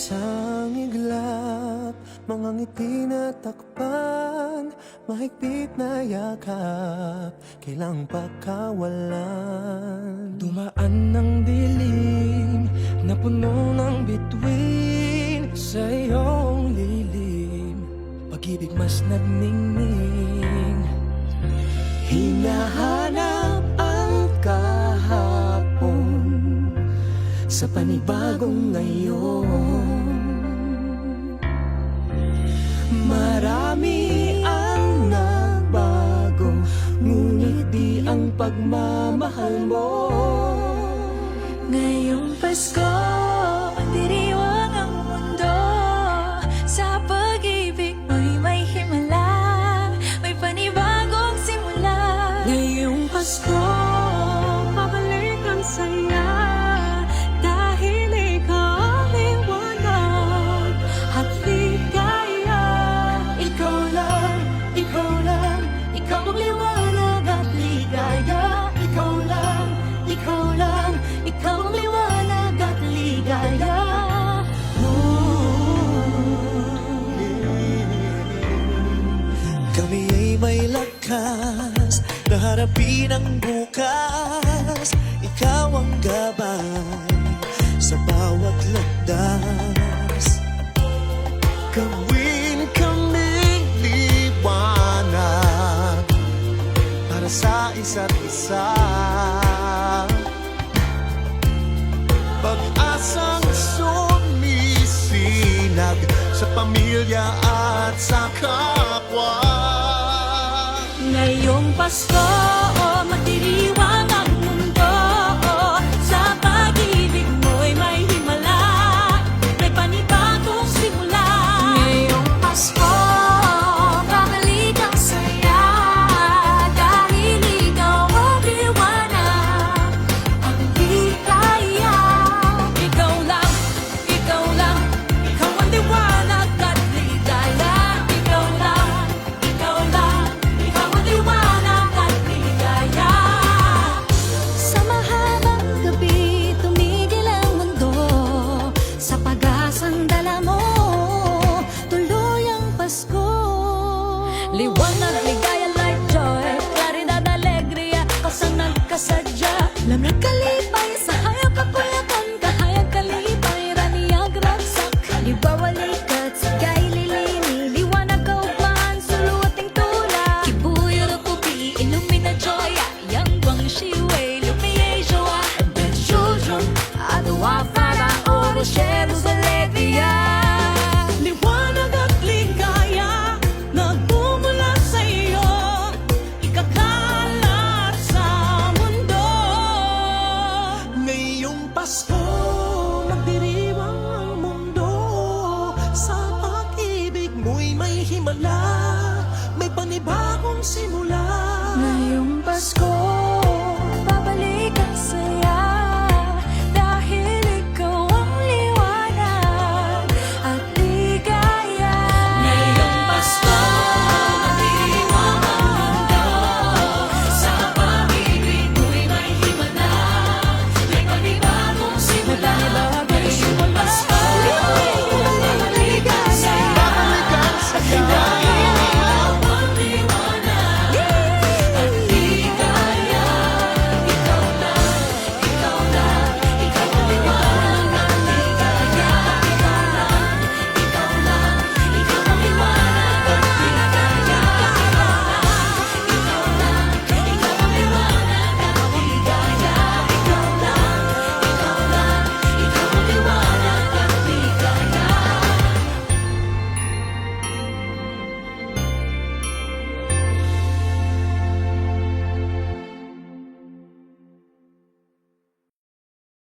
Isang iglap, mga ngiti na takpan, mahigpit na yakap, kailang pagkawalan. Dumaan ng dilim na puno ng bituin sa iyong lilim, pag-ibig mas nagningning. Hinahanap ang kahapon sa panibagong ngayon. Marami ang nagbago, ngunit di ang pagmamahal mo. Ngayong Pasko, magdiriwang ang mundo. Sa pag-ibig mo'y may himala, may panibagong simula. Ngayong Pasko, pabalik ang saya, dahil ikaw ang liwanag at ligaya. Ikaw lang, ikaw lang, ikaw ang liwanag at ligaya. Ikaw lang, ikaw lang, ikaw ang liwanag at ligaya. Kami ay may lakas na harapin ang bukas. Ikaw ang gabay sa bawat landas. Gawin kaming liwanag para sa isa't isa. Pag-asang sumisinag sa pamilya at sa kapwa. Ngayong Pasko, magdiriwang ang mundo. Sa pag-ibig mo'y may himala, may panibagong simula. Ngayong Pasko, babalik ang saya, dahil ikaw ang liwanag, ang ligaya. Ikaw lang, ikaw lang, ikaw ang liwanag at ligaya. Ikaw lang, ikaw lang, ikaw ang liwanag at ligaya. Sa mahabang gabi, tumigil ang mundo, sa pag-asang dala mo, tuloy ang Pasko. Liwanag, ligaya, light, joy, claridad, alegria, kasanag, kasadya, lamig, kalipay, sa hayag, kapuyakan, kahayag, kalipay, raniyag, ragsak, halimbawa, likat, sigay, lilini, liwanag, kaugmaan, suluating tula, kibuyo, rupupi, illumina, joya, yang guang, shiwei, lumiye, joa, and children, adwa, fara, oro, sheros, alegria. Liwanag at ligaya, nagmumula sa iyo, ikakalat sa mundo. Ngayong Pasko, magdiriwang ang mundo. Sa pag-ibig mo'y may himala, may panibagong simula. Ngayong Pasko,